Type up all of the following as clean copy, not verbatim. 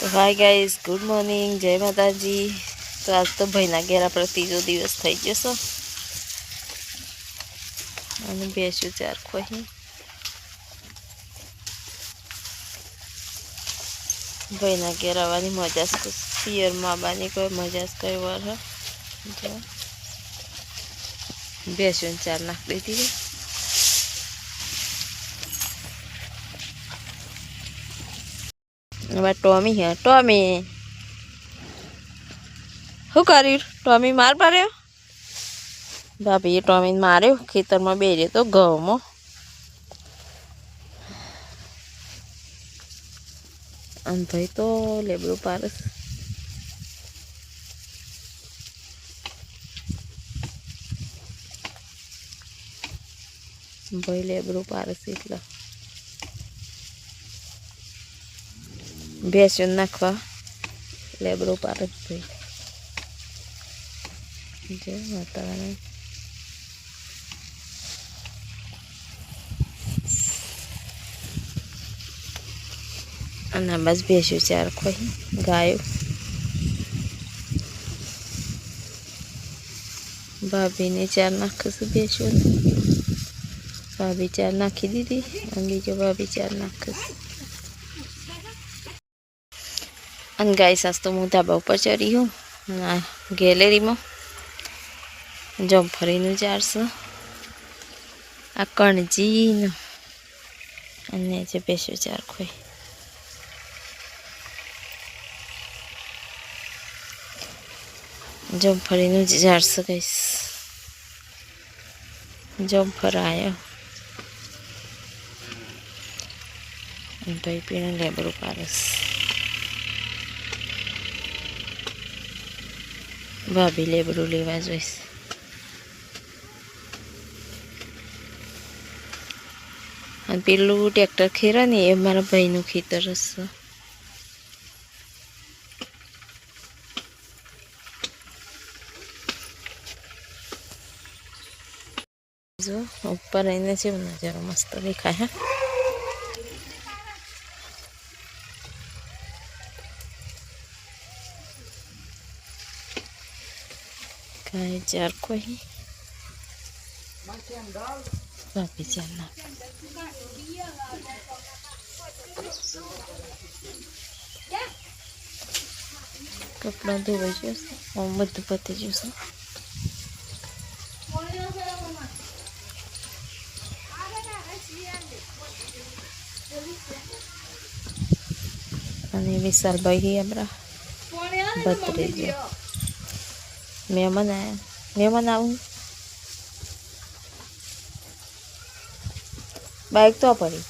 તો hi guys, good morning, જય માતાજી। તો આજ તો ભાઈના ઘેર આપણે ત્રીજો દિવસ થઈ જશો અને બેસ્યું ચાર ખોહી ભાઈના ઘેર આવવાની મજા જ પિયરમાં આવવાની કોઈ મજા જ કઈ વાર જો બેસ્યું ચાર નાખી દીધી। હવે ટોમી હે ટોમી શું કર્યું? ટોમી માર માર્યો ભાભીએ ટોમીને માર્યો ખેતરમાં બેર્યો તો ઘઉંમાં અને ભાઈ તો લેબડું પારસ ભાઈ લેબડું પારસ એટલે ભેંસું નાખવા લેબડું પારસ ભાઈ જે વાતાવરણ અને બસ ભેંસું ચાર ખોઈ ગાયો ભાભીને ચાર નાખીશું ભેંસું ભાભી ચાર નાખી દીધી અને બીજો ભાભી ચાર નાખીશ અને ગાય સાસ તો હું ધાબા ઉપર ચડી હું ગેલેરીમાં જમફળીનું ચારશું આ કણજીનું અને જે ભેંસું ચાર ખોઈ જમફળીનું ઝાડશું કહીશ જમફળ આવ્યો ભાઈ પીને લેબડું પારસ ભાભી લેબડું લેવા જોઈશ અને પેલું ટ્રેક્ટર ખેરા ને એ મારા ભાઈનું ખેતર હશે જો ઉપર આવીને છે નજારો મસ્ત દેખાય હે કાંઈ ચાર કોઈ ભાભી ચાર નાખ કપડાં ધોવાઈ જશે બધું પતી જશે અને વિશાલભાઈ આપણા ભત્રીજો મહેમાન આવું બાઈક તો પડી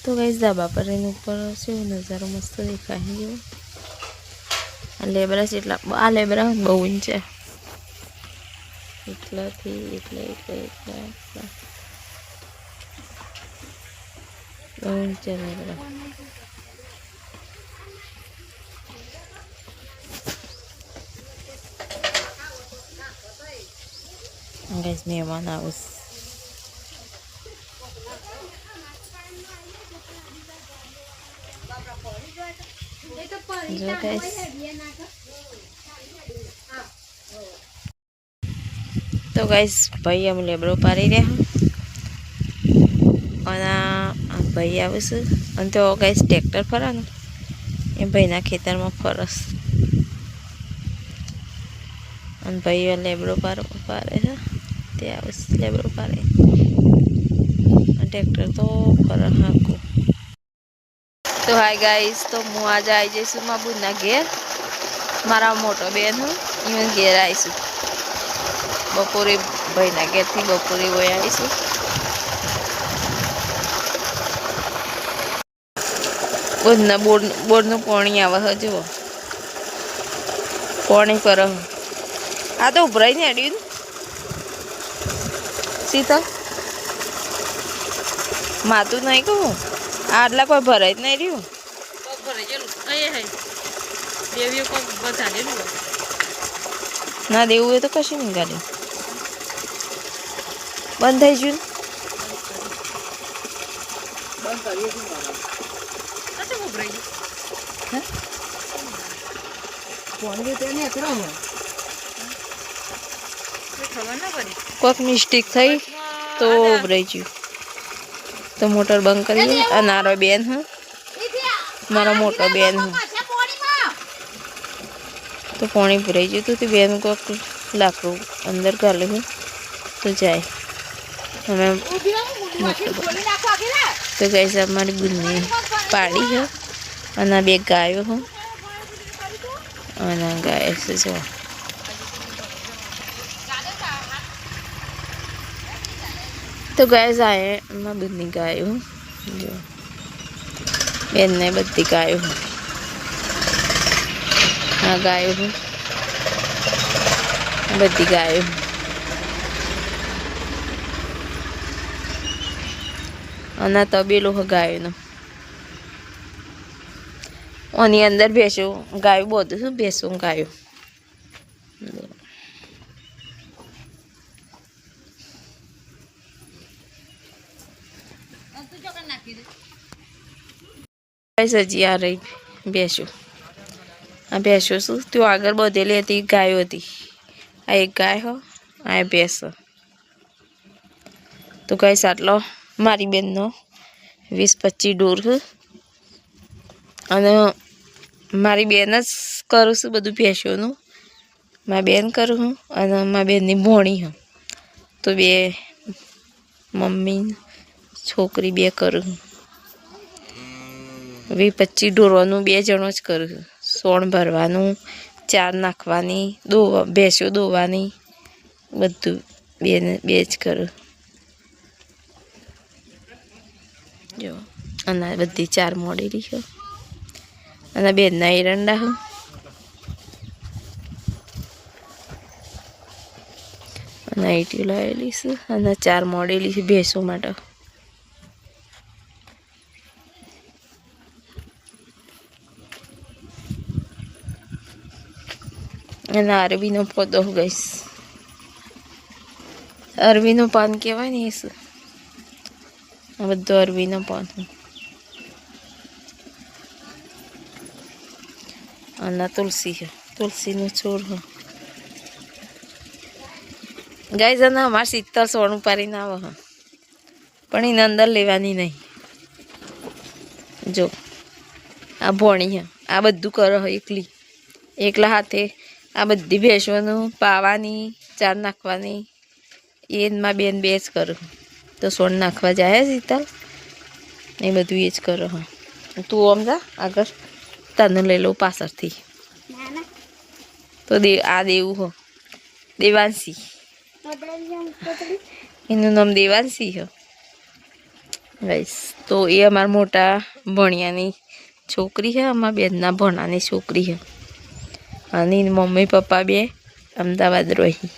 તો ગાઈસ ધાબા પર એની ઉપર શું નજારો મસ્ત દેખાય જેવો લેબરા છે એટલા આ લેબરા બહુ ઊંચા એટલાથી એટલા ઊંચા લેબરા ગાઈસ મહેમાન આવશે જો ગાઈસ તો ગાઈસ ભાઈ અમે લેબડો પાડી રહ્યા અને ભાઈ આવશે અને તો ગાઈસ ટ્રેક્ટર ફરવાનું એ ભાઈના ખેતરમાં ફરસ અને ભાઈ લેબડો પાડે છે તે આવશે લેબડો પાડે ટ્રેક્ટર તો ફરે હાકું તો હાય ગાઈસ તો હું આજે આવી જઈશું મારા બુનના ઘેર મારા મોટો બેન હું એને ઘેર આવીશું બપોરે ભાઈના ઘેરથી બપોરે વહી આવીશું બુનના બોરનું પાણી આવે છે જુઓ પાણી પર આ તો ઉભરાઈ ને અડ્યું શીતલ માતું નહીં કહું આટલા કોઈ ભરાય જ નહીં રહ્યું ના દેવું હોય તો કશું નહીં ગાડી બંધ થઈ ગયું કોઈક મિસ્ટેક થઈ તો ઉભરાઈ ગયું તો મોટર બંધ કરીએ. આ નારો બેન હ મારો મોટો બેન હ તો પાણી ભરાઈ ગયું હતું તે બેન કોઈક લાકડું અંદર ગાલે તો જાય અમે તો ગાઈસ અમારી બુનની પાડી છે અને બે ગાયો હું અને ગાય છે જો તો ગાઈસ આए અમારી બુનની ગાયો જો બેનને બધી ગાયો આ ગાયો હું બધી ગાયો અને તબેલો ગાયોનો ઓની અંદર ભેંસો ગાયો બધું શું ભેંસો ગાયો હજી આ રહી ભેંસો. આ ભેંસો શું ત્યાં આગળ બધેલી હતી ગાયો હતી. આ એક ગાય હો આ ભેંસ તો ગાઈસ આટલો મારી બેનનો 20-25 ઢોર છે અને મારી બેન જ કરું છું બધું ભેંસોનું. મારી બેન કરું હું અને મારી બેનની ભોણી હું તો બે મમ્મી છોકરી બે કરું. 20-25 ઢોરોનું 2 જણો જ કરું છું. સોણ ભરવાનું, ચાર નાખવાની, ભેંસો દોવાની બધું બે જ કરું. જો અને બધી 4 મોડેલી છે અને બેનના એરંડા હું અને આઈટી લાવેલી છે અને 4 મોડેલી છે ભેંસો માટે. અને અરબીનો પોદો ગઈશ અરબીનું પાન કહેવાય ને એ શું આ બધું અરબીનું પાન અને તુલસી છે તુલસીનું છોડ હ ગાઈસ અને અમારે 70 સોનું પારીને આવે હ પણ એને અંદર લેવાની નહીં. જો આ ભોણી હ આ બધું કરે હ એકલા હાથે આ બધી ભેંસોનું પાવાની ચાર નાખવાની એમાં બેન બે જ કરું તો સોન નાખવા જાય શીતલ એ બધું એ જ કરો હ. તું આમ જા આગળ તને લઈ લઉં પાછળથી તો આ દેવું હો દેવાંશી એનું નામ દેવાંશી હ ગાઈસ. તો એ અમારા મોટા ભણિયાની છોકરી છે અમારા બેનના ભણાની છોકરી છે અને મમ્મી પપ્પા બે અમદાવાદ રહી.